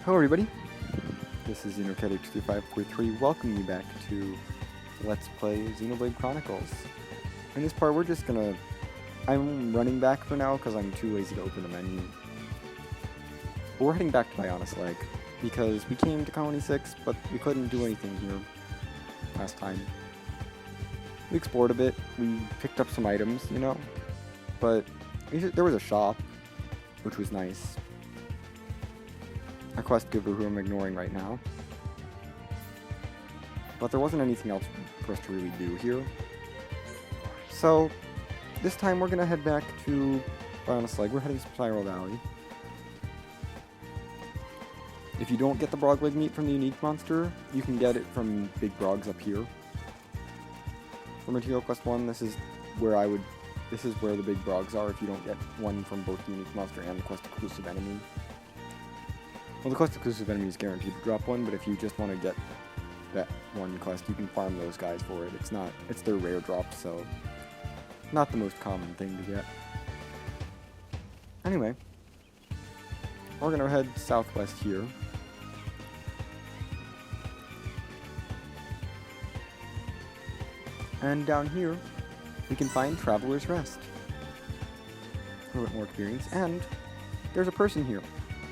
Hello everybody, this is Xenoblade 23543, welcoming you back to Let's Play Xenoblade Chronicles. In this part I'm running back for now because I'm too lazy to open the menu. But we're heading back to Bionis Leg, because we came to Colony 6, but we couldn't do anything here last time. We explored a bit, we picked up some items, but there was a shop, which was nice. A quest giver who I'm ignoring right now. But there wasn't anything else for us to really do here. So, this time we're gonna head back to Bionis Leg. We're heading to Spiral Valley. If you don't get the Brog Leg meat from the unique monster, you can get it from Big Brogs up here. For Material Quest 1, this is where the Big Brogs are if you don't get one from both the unique monster and the quest exclusive enemy. Well, the quest exclusive enemy is guaranteed to drop one, but if you just want to get that one quest, you can farm those guys for it. It's their rare drop, so not the most common thing to get. Anyway, we're gonna head southwest here. And down here, we can find Traveler's Rest. A little bit more experience, and there's a person here.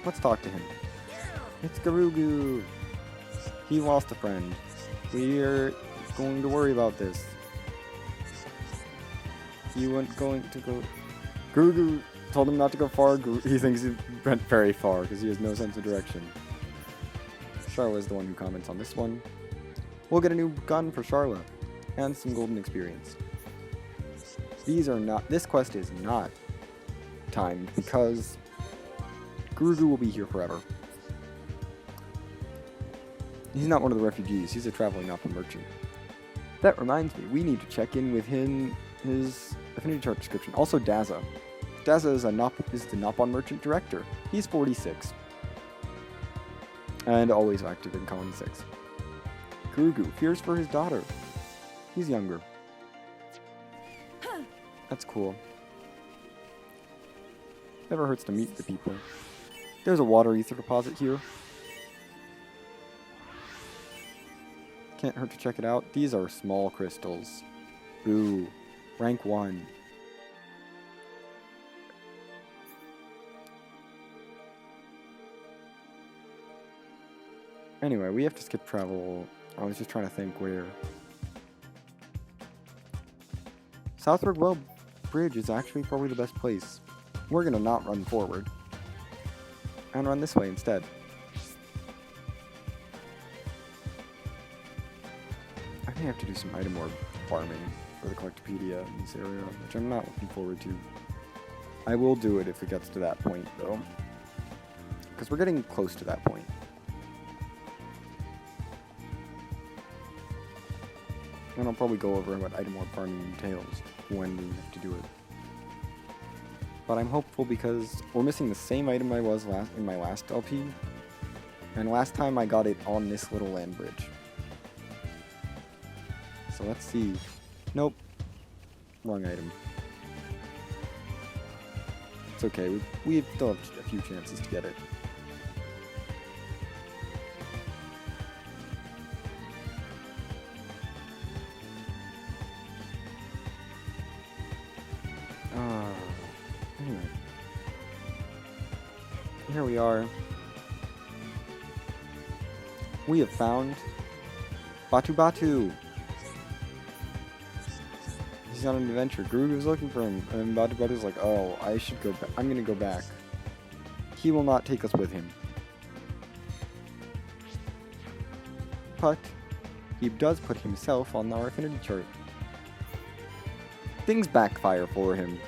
Let's talk to him. It's Garugu. He lost a friend. We're going to worry about this. He wasn't going to go... Garugu told him not to go far. He thinks he went very far because he has no sense of direction. Charla is the one who comments on this one. We'll get a new gun for Charla. And some golden experience. This quest is not timed because Garugu will be here forever. He's not one of the refugees, he's a traveling Napa merchant. That reminds me, we need to check in with his affinity chart description. Also Daza. Daza is the Napon merchant director. He's 46. And always active in Colony 6. Garugu fears for his daughter. He's younger. That's cool. Never hurts to meet the people. There's a water ether deposit here. Can't hurt to check it out. These are small crystals. Ooh, rank 1. Anyway, we have to skip travel. I was just trying to think where. Southward Well Bridge is actually probably the best place. We're gonna not run forward. And run this way instead. I may have to do some item orb farming for the Collectopedia in this area, which I'm not looking forward to. I will do it if it gets to that point, though. Because we're getting close to that point. And I'll probably go over what item orb farming entails when we have to do it. But I'm hopeful because we're missing the same item I was in my last LP. And last time I got it on this little land bridge. So let's see. Nope. Wrong item. It's okay. We still have a few chances to get it. Anyway. Here we are. We have found Batu Batu. He's on an adventure. Garugu's looking for him, and Batu Batu's like, oh, I should go back. I'm gonna go back. He will not take us with him. But he does put himself on our affinity chart. Things backfire for him.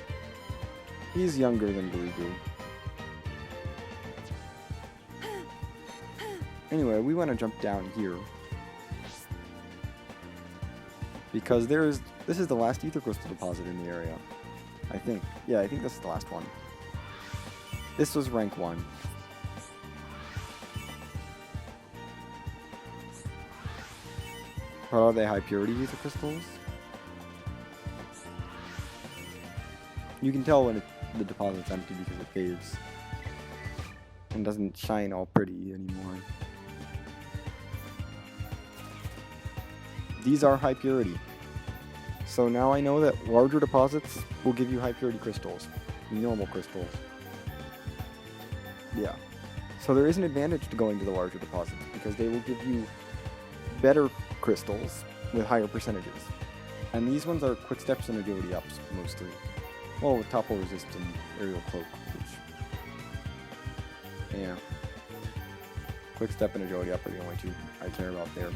He's younger than Garugu. Anyway, we want to jump down here. Because this is the last ether crystal deposit in the area. I think. Yeah, I think this is the last one. This was rank 1. But are they high purity ether crystals? You can tell when the deposit's empty because it fades. and doesn't shine all pretty anymore. These are high purity. So now I know that larger deposits will give you high purity crystals, normal crystals. Yeah. So there is an advantage to going to the larger deposits because they will give you better crystals with higher percentages. And these ones are quick steps and agility ups mostly. Well, with topple resist and aerial cloak, which, yeah. Quick step and agility up are the only two I care about there.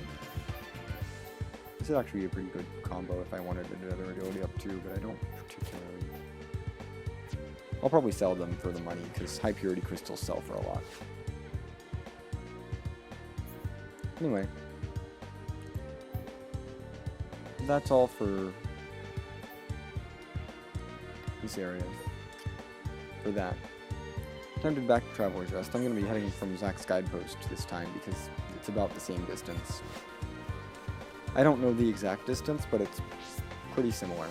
This is actually a pretty good combo if I wanted another agility up too, but I don't particularly. I'll probably sell them for the money because high purity crystals sell for a lot. Anyway, that's all for this area. For that. Time back to Traveler's Rest. I'm going to be heading from Zach's Guidepost this time because it's about the same distance. I don't know the exact distance, but it's pretty similar.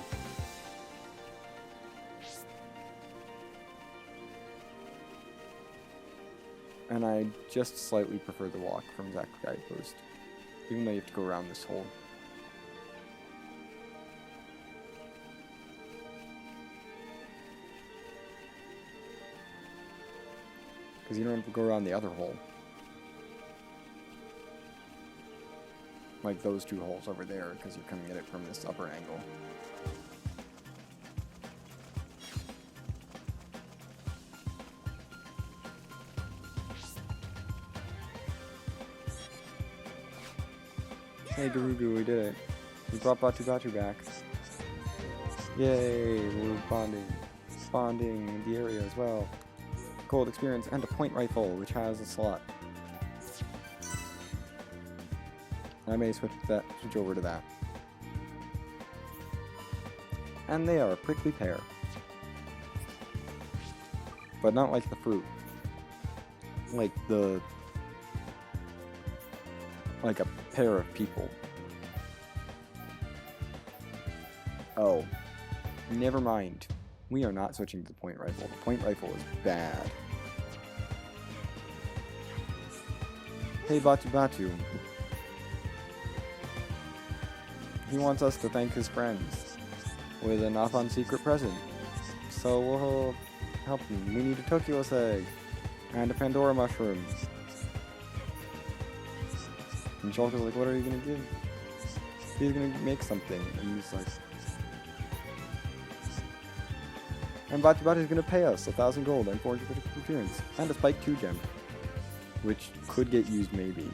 And I just slightly prefer the walk from Zach's Guidepost, even though you have to go around this hole. Because you don't have to go around the other hole. Like those two holes over there, because you're coming at it from this upper angle. Hey Garugu, we did it. We brought Batu Batu back. Yay, we're bonding. Bonding in the area as well. Gold experience and a point rifle, which has a slot. I may switch over to that. And they are a prickly pear. But not like the fruit. Like a pair of people. Oh. Never mind. We are not switching to the point rifle. The point rifle is bad. Hey Batu Batu. He wants us to thank his friends with a not-on secret present. So we'll help him. We need a Tokyo egg and a Pandora mushroom. And Shulker's like, what are you gonna give? He's gonna make something. And he's like, and Batu Batu's gonna pay us 1,000 gold and 450 experience and a Spike 2 gem, which could get used maybe.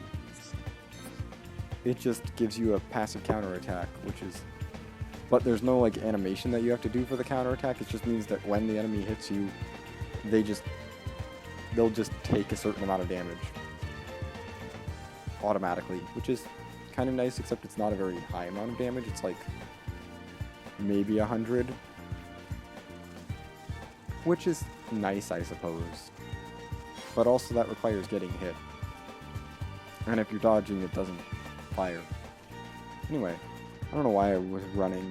It just gives you a passive counterattack, which is, but there's no like animation that you have to do for the counterattack. It just means that when the enemy hits you, they'll just take a certain amount of damage automatically, which is kind of nice, except it's not a very high amount of damage. It's like maybe 100, which is nice, I suppose. But also that requires getting hit. And if you're dodging, it doesn't fire. Anyway, I don't know why I was running.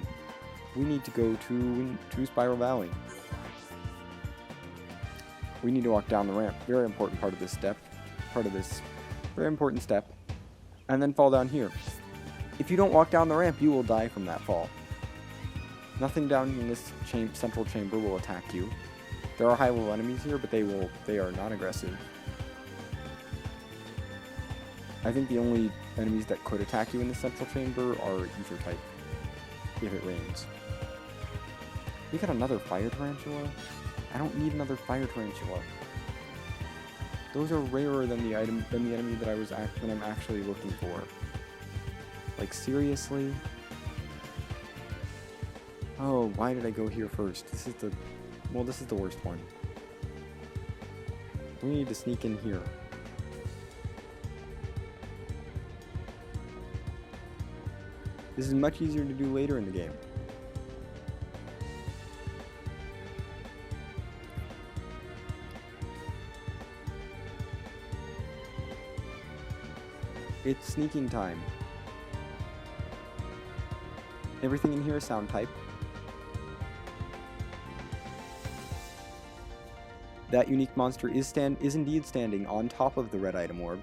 We need to go to Spiral Valley. We need to walk down the ramp. Very important part of this step. Very important step. And then fall down here. If you don't walk down the ramp, you will die from that fall. Nothing down in this central chamber will attack you. There are high-level enemies here, but they are non-aggressive. I think the only enemies that could attack you in the central chamber are ether type, if it rains. We got another fire tarantula? I don't need another fire tarantula. Those are rarer than the enemy that I'm actually looking for. Like seriously? Oh, why did I go here first? This is the worst one. We need to sneak in here. This is much easier to do later in the game. It's sneaking time. Everything in here is sound type. that unique monster is indeed standing on top of the red item orb.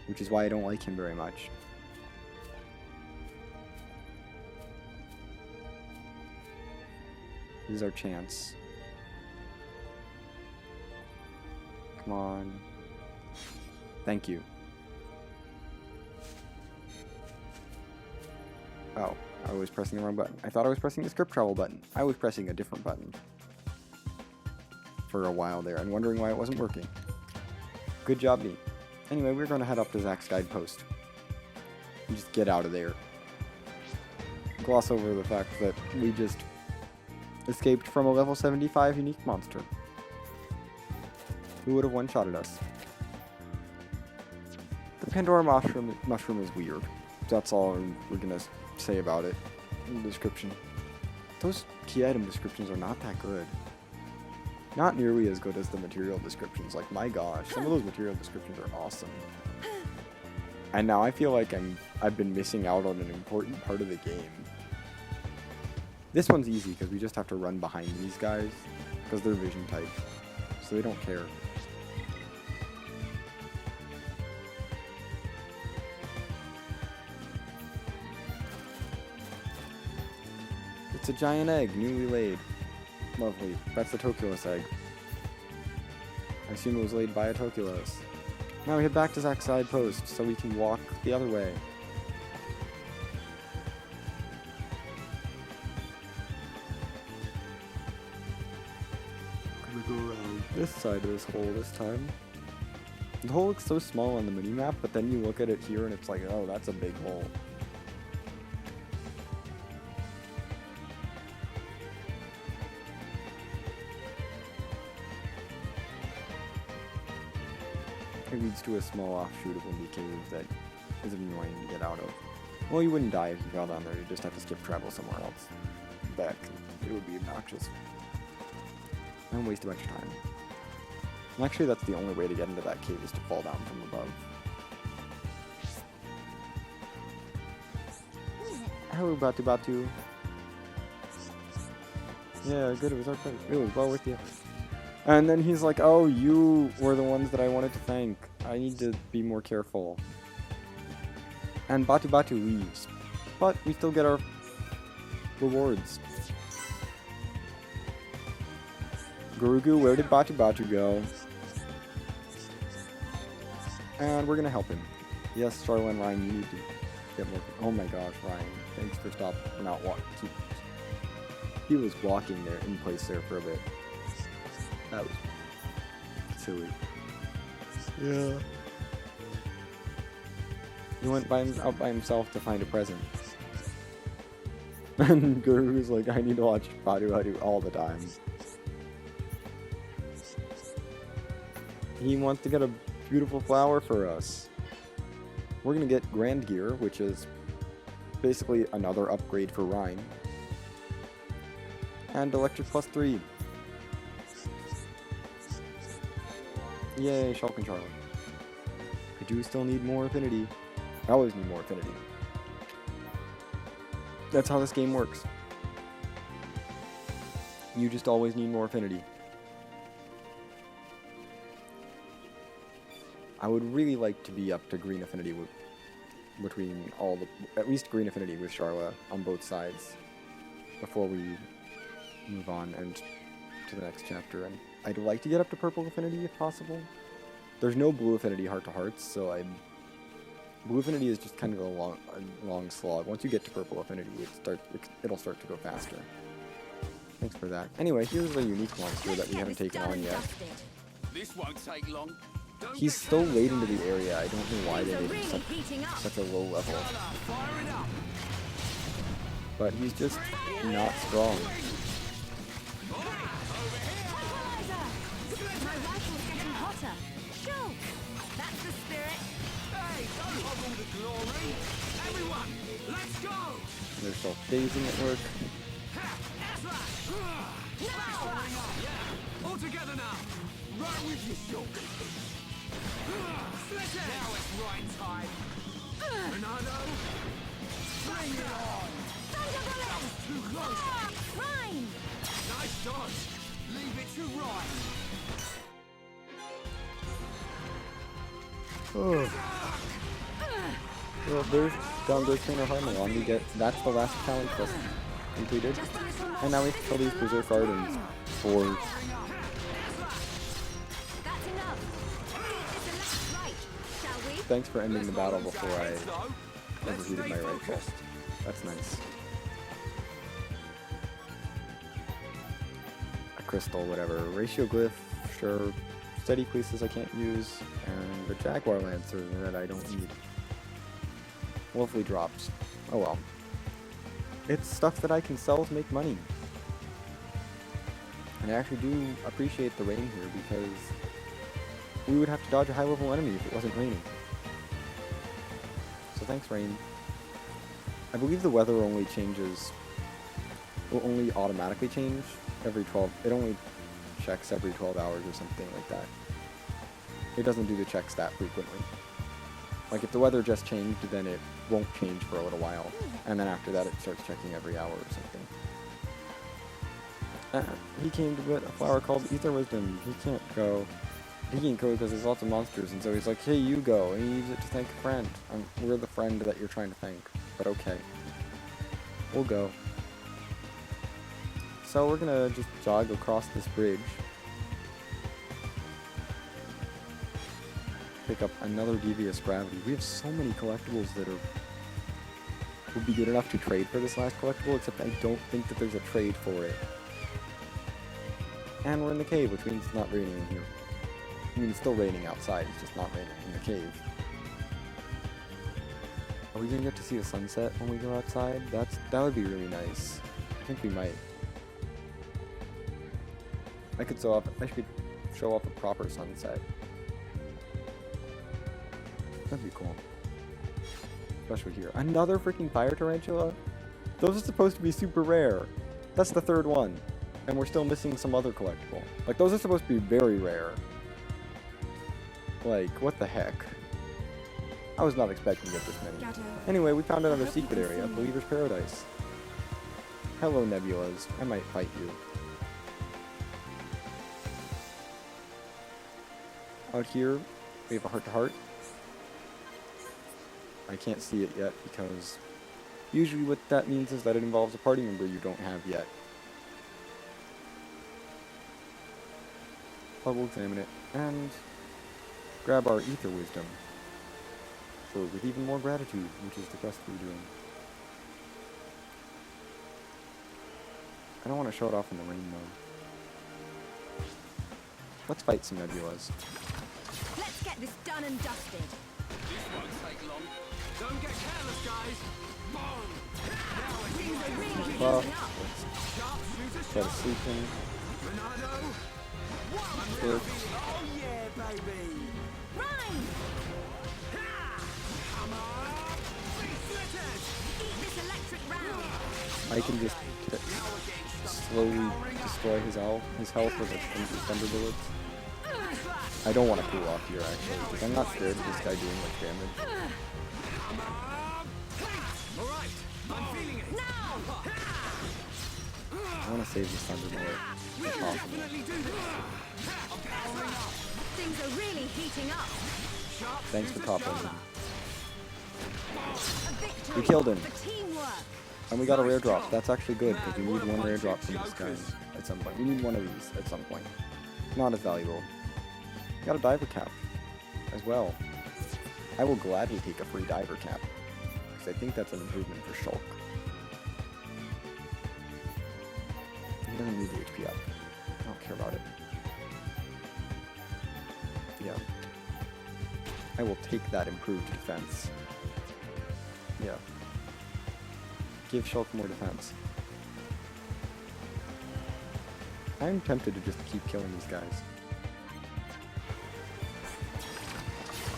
Which is why I don't like him very much. This is our chance. Come on. Thank you. Oh, I was pressing the wrong button. I thought I was pressing the script travel button. I was pressing a different button for a while there and wondering why it wasn't working. Good job, me. Anyway, we're going to head up to Zach's guidepost. And just get out of there. Gloss over the fact that we just escaped from a level 75 unique monster. Who would have one-shotted us? The Pandora mushroom is weird. That's all we're going to say about it in the description. Those key item descriptions are not that good. Not nearly as good as the material descriptions. Like, my gosh, some of those material descriptions are awesome. And now I feel like I've been missing out on an important part of the game. This one's easy because we just have to run behind these guys because they're vision type, so they don't care. It's a giant egg, newly laid. Lovely. That's the Toculus egg. I assume it was laid by a Toculus. Now we head back to Zach's side post so we can walk the other way. Gonna go around this side of this hole this time. The hole looks so small on the minimap, but then you look at it here and it's like, oh, that's a big hole. It leads to a small offshoot of Windy Cave that is annoying to get out of. Well, you wouldn't die if you fell down there, you just have to skip travel somewhere else. It would be obnoxious. And waste a bunch of time. And actually, that's the only way to get into that cave is to fall down from above. Hello, Batu Batu. Yeah, good, it was our pleasure. It was well with you. And then he's like, oh, you were the ones that I wanted to thank. I need to be more careful. And Batu Batu leaves. But we still get our rewards. Gurugu, where did Batu Batu go? And we're gonna help him. Yes, Charlotte and Ryan, you need to get more. Oh my gosh, Ryan. Thanks for not walking. He was walking there in place there for a bit. That was silly. Yeah. He went out by himself to find a present. And Guru's like, I need to watch Batu Batu all the time. He wants to get a beautiful flower for us. We're gonna get Grand Gear, which is basically another upgrade for Ryan. And Electric plus 3. Yay, Shulk and Charlotte. I do still need more Affinity. I always need more Affinity. That's how this game works. You just always need more Affinity. I would really like to be up to Green Affinity between at least Green Affinity with Charlotte on both sides before we move on and to the next chapter. And I'd like to get up to Purple Affinity if possible. There's no Blue Affinity heart-to-hearts, so Blue Affinity is just kind of a long slog. Once you get to Purple Affinity, it'll start to go faster. Thanks for that. Anyway, here's a unique monster that we haven't taken on yet. This won't take long. He's still late into the area. I don't know why they made him such a low level. But he's just not strong. They're self-phasing at work. All together now. Right with you, Shulk. Now it's right time. Ronaldo, bring it on. Too close. Mine! Nice dodge. Leave it to Ryan. Oh. Well, there's down there's Trainer Harmon. We get that's the last challenge quest completed, and now we have to kill these Berserk Ardens for. That's enough. It's a last right, shall we? Thanks for ending the battle before I overheated my rifle. That's nice. A crystal, whatever. Ratio glyph, sure. Steady Queeses I can't use, and the Jaguar Lancer that I don't need. Lovely drops. Oh well. It's stuff that I can sell to make money. And I actually do appreciate the rain here because we would have to dodge a high-level enemy if it wasn't raining. So thanks, rain. I believe the weather only changes, will only automatically change every 12, it only checks every 12 hours or something like that. It doesn't do the checks that frequently. Like if the weather just changed, then it won't change for a little while. And then after that it starts checking every hour or something. He came to get a flower called Ether Wisdom. He can't go. He can't go because there's lots of monsters, and so he's like, hey, you go. And he needs it to thank a friend. We're the friend that you're trying to thank. But okay. We'll go. So we're gonna just jog across this bridge. Pick up another Devious Gravity. We have so many collectibles that would be good enough to trade for this last collectible, except I don't think that there's a trade for it. And we're in the cave, which means it's not raining in here. I mean, it's still raining outside, it's just not raining in the cave. Are we gonna get to see the sunset when we go outside? That would be really nice. I think we might. I should show off a proper sunset. That'd be cool. Especially here. Another freaking fire tarantula? Those are supposed to be super rare. That's the third one. And we're still missing some other collectible. Like, those are supposed to be very rare. Like, what the heck? I was not expecting to get this many. Anyway, we found another secret area. Believer's Paradise. Hello, Nebulas. I might fight you. Out here, we have a heart-to-heart. I can't see it yet because usually what that means is that it involves a party member you don't have yet. But we'll examine it and grab our Ether Wisdom with even more gratitude, which is the quest we're doing. I don't want to show it off in the rain though. Let's fight some Nebulas. Let's get this done and dusted. This won't take long. Don't get careless, guys. Boom. Things are really Well, heating up. Sharpshooter try to shot. sleep in. Ronaldo. Sure. Oh yeah, baby. Rhyme! Come on. Eat Eat this electric round. I can just slowly destroy his health with a thunder bullets. I don't want to cool off here actually, because I'm not scared of this guy doing much damage. Alright, I'm feeling it. Now! I want to save this thunder bullet if possible. Definitely do this. I'm powering up. Things are really heating up. Thanks for toppling him. A victory We killed him. for teamwork. And we got a rare drop. That's actually good, because we need one rare drop from this guy at some point. We need one of these at some point. Not as valuable. Got a diver cap as well. I will gladly take a free diver cap, because I think that's an improvement for Shulk. He doesn't need the HP up. I don't care about it. Yeah. I will take that improved defense. Yeah. Give Shulk more defense. I'm tempted to just keep killing these guys.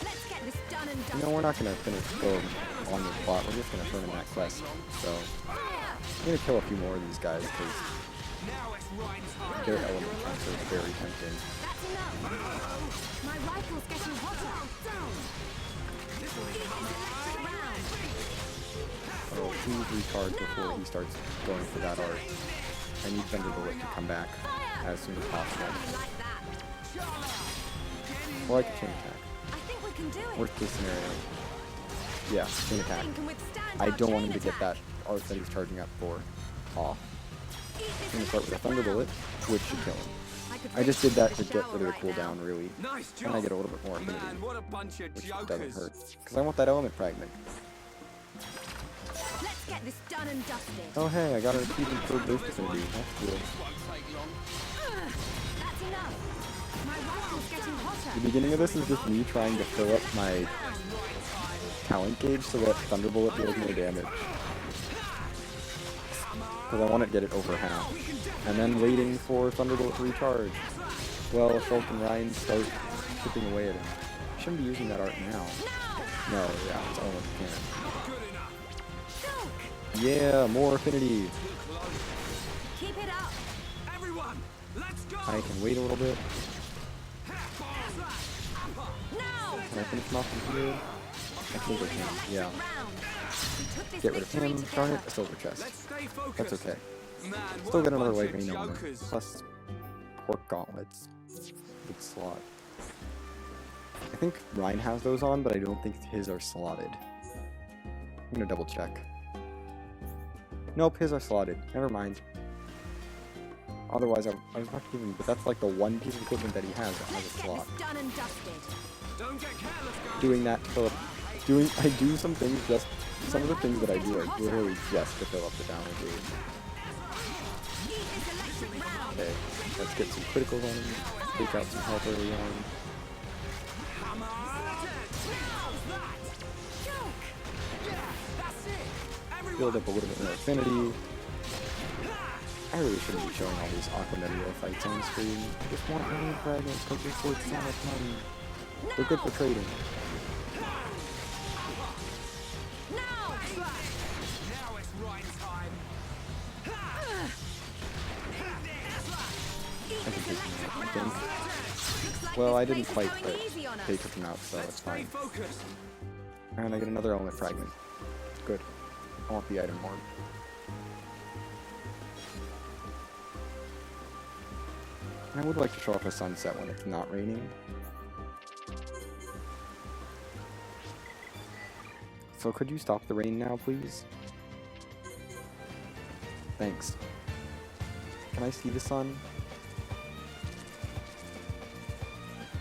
Let's get this done and dusted. You know, we're not gonna finish go on the plot. We're just gonna turn in that quest. So I'm gonna kill a few more of these guys because Now it's Ryan's time. their element defense is very tempting. That's enough. My rifle's getting hotter. Down. Eat this electric round. Oh, please recharge before he starts going for that art. I need Thunderbolt to come back as soon as possible. I like that. Or I could chain attack. I think we can do it. Worst case scenario. Yeah, chain attack. Nothing can withstand I our don't want chain him to get attack. that art that he's charging up for off. Eat this I'm gonna start with a electric Thunder Bullet, round. which should kill him. could I just really did that use to a get shower rid of the right now. cooldown, really. Nice job. And I get a little bit more affinity, Man, what a bunch of which jokers. doesn't hurt. Because I want that element fragment. Let's get this done and dusted. Oh hey, I got a repeating third burst affinity. That's cool. Won't take long. That's enough. My rifle's getting hotter. The beginning of this is just me trying to fill up my talent gauge so that Thunderbolt deals more damage. Because I want to get it over half. And then waiting for Thunderbolt to recharge. Well, Shulk and Ryan start chipping away at him. Shouldn't be using that art now. No, yeah, it's almost can't. Yeah, more affinity. Keep it up. Everyone, let's go. I can wait a little bit. Now. Can I finish him off from here? I think I can, yeah. Round. We took this Get rid of victory him. Darn it, together. a silver chest. Let's stay focused. That's okay. Man, Still what get a another bunch white of vein element. jokers. Plus pork gauntlets. Good slot. I think Ryan has those on, but I don't think his are slotted. I'm gonna double check. Nope, his are slotted. Never mind. Otherwise, I was about to give him, but that's like the one piece of equipment that he has that has Let's a get slot. this done and dusted. Don't get careless, guys. Doing that to fill up. I do some things just. Some of the things that I do are literally just to fill up the damage gauge. Eat this electric round. Okay, let's get some criticals on him. Take out some health early on. Joke. That's it. Everyone. Build up a little bit more affinity. I really shouldn't be showing all these Aqua Nebula fights on screen. I just want element fragments because they're worth so much money. They're good for trading. Now. Now it's right time. Eat I can this take him electric out, I round. think. Looks like Well, I this didn't place fight, is but going easy on us. they took him out, so Let's that's stay fine. focused. And I get another element fragment. Good. I want the item more. I would like to show off a sunset when it's not raining. So could you stop the rain now, please? Thanks. Can I see the sun?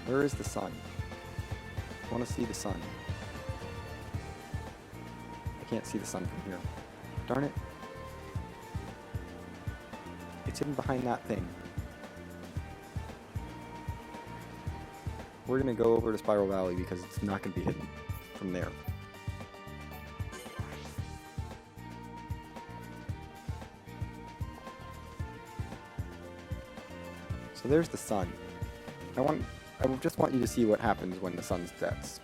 Where is the sun? I want to see the sun. I can't see the sun from here. Darn it. It's hidden behind that thing. We're gonna go over to Spiral Valley because it's not gonna be hidden from there. So there's the sun. I just want you to see what happens when the sun sets.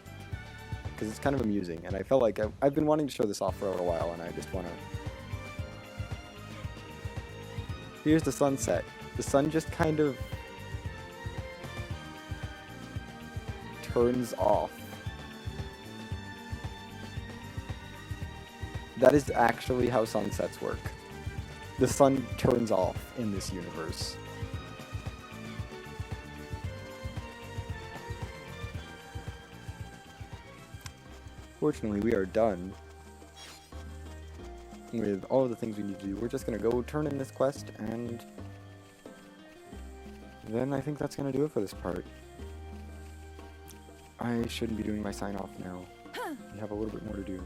Because it's kind of amusing, and I felt like I've been wanting to show this off for a little while, and I just want to... Here's the sunset. The sun just kind of turns off. That is actually how sunsets work. The sun turns off in this universe. Fortunately, we are done with all of the things we need to do. We're just gonna go turn in this quest, and then I think that's gonna do it for this part. I shouldn't be doing my sign off now. We have a little bit more to do.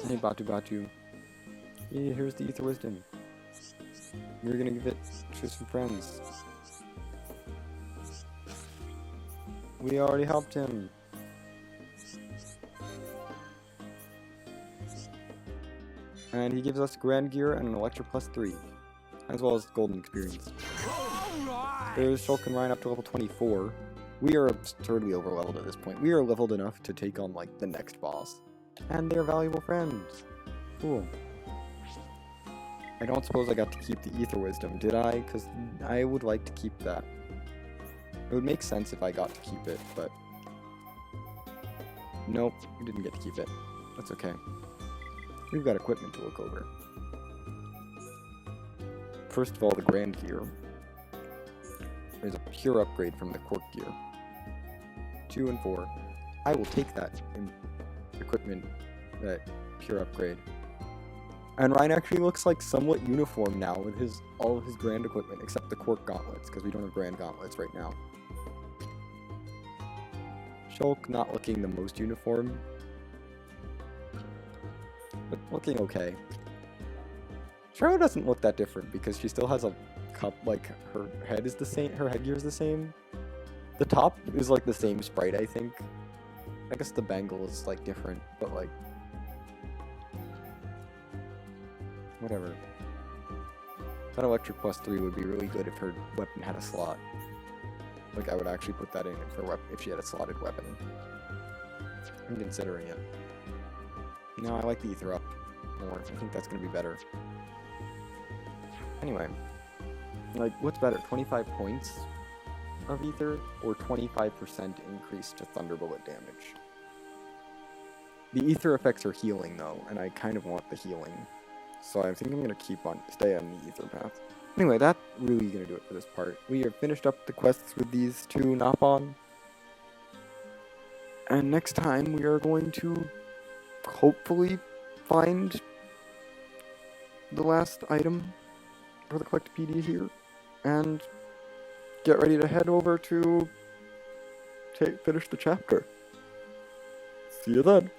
Hey Batu Batu. Yeah, here's the Ether Wisdom. We're gonna give it to some friends. We already helped him. And he gives us Grand Gear and an Electra plus 3, as well as Golden Experience. There's Shulk and Ryan up to level 24. We are absurdly over-leveled at this point. We are leveled enough to take on, like, the next boss. And they're valuable friends. Cool. I don't suppose I got to keep the Ether Wisdom, did I? Because I would like to keep that. It would make sense if I got to keep it, but... Nope, we didn't get to keep it. That's okay. We've got equipment to look over. First of all, the Grand Gear. There's a pure upgrade from the Cork Gear. 2 and 4. I will take that equipment, that pure upgrade. And Ryan actually looks like somewhat uniform now with all of his Grand equipment, except the Cork Gauntlets, because we don't have Grand Gauntlets right now. Shulk not looking the most uniform, but looking okay. Cheryl doesn't look that different because she still has a cup, like her head is the same, her headgear is the same. The top is like the same sprite, I think. I guess the bangle is like different, but like whatever. That electric plus 3 would be really good if her weapon had a slot. Like, I would actually put that in for if she had a slotted weapon. I'm considering it. No, I like the Ether Up more. I think that's going to be better. Anyway. Like, what's better? 25 points of Ether or 25% increase to Thunderbolt damage? The Ether effects are healing, though, and I kind of want the healing. So I think I'm going to stay on the Ether path. Anyway, that's really going to do it for this part. We have finished up the quests with these 2 Napon. And next time we are going to hopefully find the last item for the Collectopedia here. And get ready to head over to finish the chapter. See you then.